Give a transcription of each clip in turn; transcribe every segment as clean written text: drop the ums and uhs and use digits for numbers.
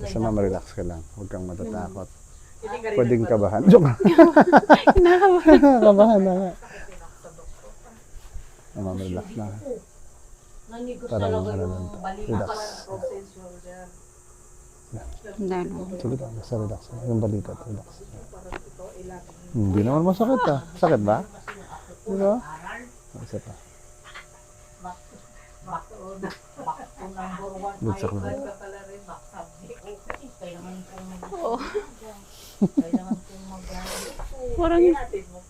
Basta relax ka lang. Huwag kang matatakot. Pwedeng kabahan. Joke lang. Kabahan na nga. Relax lang. Parang relax. Sulit lang. Basta relax. Yung balita. Relax. Hindi naman masakit ah. Sakit ba? Di ba? Isa pa. Butsak na. Oo. Parang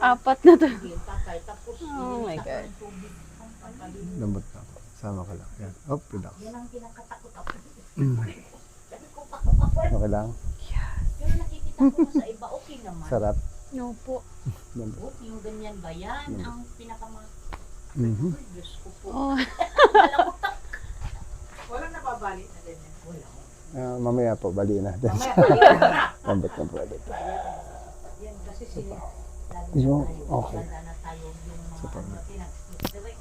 apat na to. Oh my God. Lambot na. Sama ka lang. Yan. Oh, relax. Okay lang? Pero nakikita ko sa iba, okay naman. Sarap. No po. Lambot. Yung ganyan ba yan? Ang pinakama... Mhm. Diyos ko po. Oh. Walang napabali na din yan. Wala. Mamaya po, baliin natin. Mamaya pala. Lambot na po ulit. Yan kasi sila. Yung, okay. Lalo na tayo yung Sa pag- mga direct.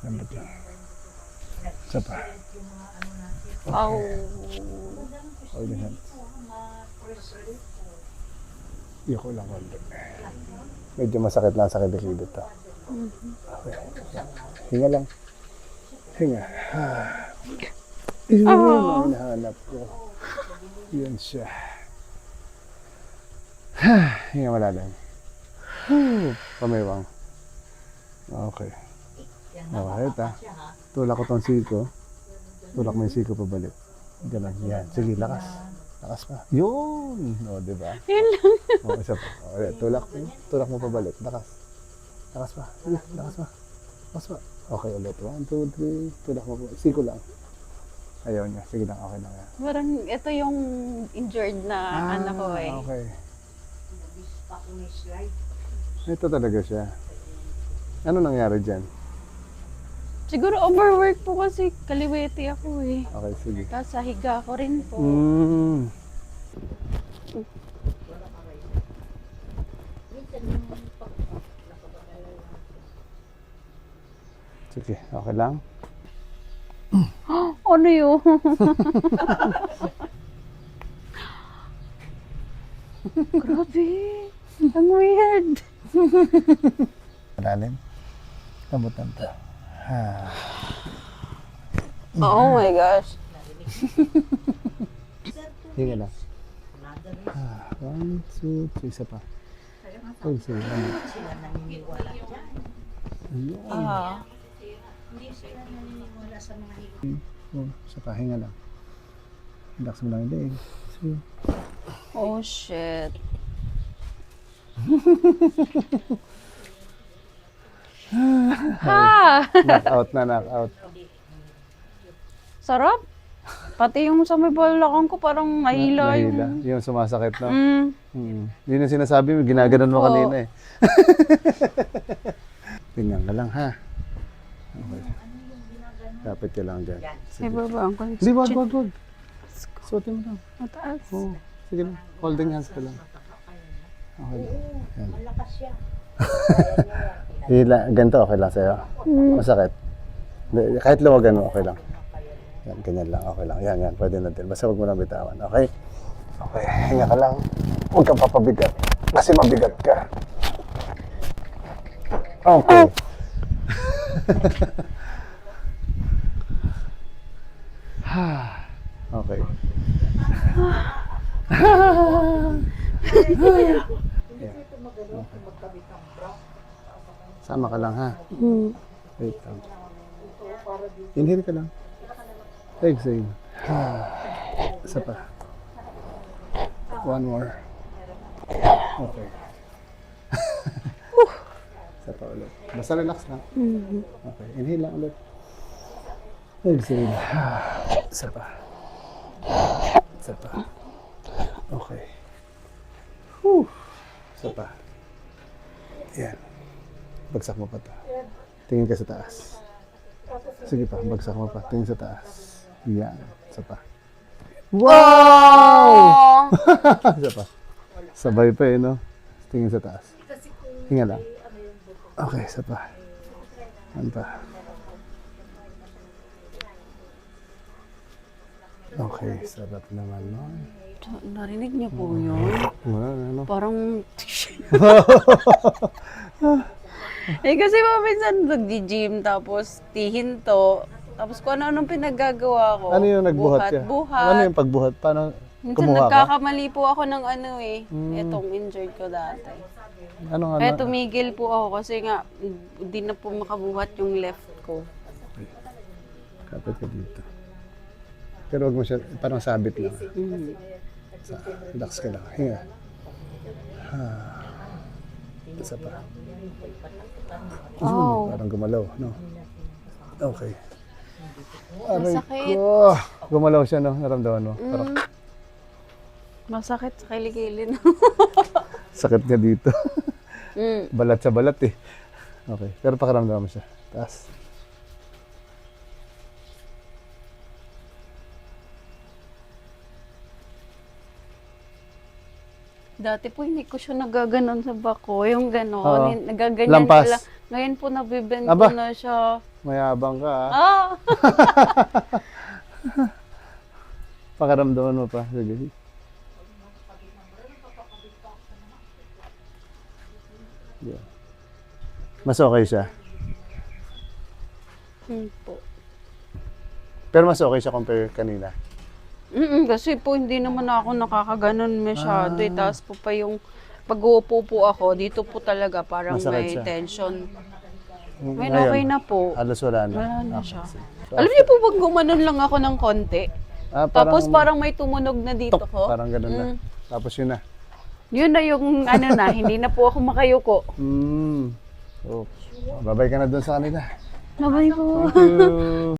Lambot lang. Isa pa. Yung mga ano natin. Wow. All the hands. Iyoko lang konti. Medyo masakit lang sa kilikilid to. Okay. Hinga lang. Hinga. Yun ang hinahanap ko. Yun siya. Hinga malalim. Pamiwang. Okay. Okay, ito. Tulak ko tong siko. Tulak mo yung siko pabalik. Ganun. Yan. Sige, lakas. Lakas pa. Yun! O, diba? Yun lang. O, isa pa. O, tulak. Tulak mo pabalik. Lakas. Lakas pa. Sige, lakas pa. Lakas pa. Okay, ulit. 1, 2, 3. Tulak mo pa. Siko lang. Ayaw niya. Sige lang. Okay lang yan. Parang ito yung injured na anak ko eh. Okay. Pa kung may slide. Ito talaga siya. Ano nangyari dyan? Siguro overwork po kasi kaliwete ako eh. Okay, sige. Tapos sa higa ko rin po. Sige, okay lang. Ano yun? Grabe. Ang weird. Malalim. Lambutan to. Oh my gosh. Hinga lang. 1, 2, 3. Isa pa. Oh, sige. Sila naniniwala dyan. Ayun. Hindi sila naniniwala sa mga higo. Oh, isa pa. Hinga lang. Relax mo lang yung leeg. Sige. Oh shit. Ha! Knock out. Sarap. Pati yung sa may balakang ko parang nahila Nahila. yung... Yung sumasakit, no? Mm. Yun yung sinasabi mo, ginaganon mo Oo. kanina eh. Tingnan ka lang, ha? Okay. Kapit ka lang dyan. Ay, Sige. babaan ko. Hindi, wag. Suotin mo lang. Mataas. Oo. Sige lang. Holding hands ka lang. Okay lang. Yan. Malakas siya. Ganito okay lang sa'yo? Masakit? Hindi, kahit luwagan mo, okay lang. Yan, ganyan lang, okay lang. Yan, pwede na din. Basta huwag mo lang bitawan, okay? Okay, hinga ka lang. Huwag kang papabigat. Kasi mabigat ka. Okay. Okay. Sama ka lang, ha? Wait lang. Inhale ka lang. Exhale. Isa pa. One more. Okay. Isa pa ulit. Basta relax lang. Okay. Inhale lang ulit. Exhale. Isa pa. Isa pa. Okay. Isa pa. Yan. Bagsak mo pa ito. Tingin ka sa taas. Sige pa, bagsak mo pa. Tingin sa taas. Yan. Isa pa. Wow! Isa pa. Sabay pa eh, no? Tingin sa taas. Hinga lang. Okay, isa pa. Ano pa? Okay, sarap naman, no? Narinig niyo po yun? Ano? Parang... eh kasi minsan nag-gym tapos tihinto. Tapos kung ano-anong pinaggagawa ko. Ano yung nagbuhat ka? Buhat. Ano yung pagbuhat? Paano Minsan kumuha ka? nagkakamali po ako ng ano eh. Itong injured ko dati. Anong Kaya tumigil po ako kasi nga hindi na po makabuhat yung left ko. Kapit ka dito. Pero wag mo siya, parang sabit lang. Relax ka lang. Hinga. Isa pa. Oh. Parang gumalaw, no? Okay. Aray Masakit. ko. Gumalaw siya, no? Naramdaman mo? Parang Masakit sa kilikili na. sakit niya dito. Mm. Balat sa balat eh. Okay. Pero pakaramdaman mo siya. Taas. Dati po hindi ko siya nagaganon sa bako. Yung Oo. ganon. Nagaganyan Lampas. ko lang. Ngayon po nabibend Aba. ko na siya. Mayabang ka, ah. Ah! Pakaramdaman mo pa. Sige. Yeah. Mas okay siya. Po. Pero mas okay siya compare kanina. Kasi po hindi naman ako nakakaganon masyado. Tapos po pa yung pag-uupo po ako, dito po talaga parang Masakit may siya. tension. Ngayon Ngayon, okay na po. Halos wala na. Wala na siya. Alam niyo po pag gumanon lang ako ng konti, tapos parang may tumunog na dito tok, ko. parang ganun na. Tapos yun na. Yun na yung ano na, hindi na po ako makayuko. So, babay ka na doon sa kanila. Bye-bye po. Thank you.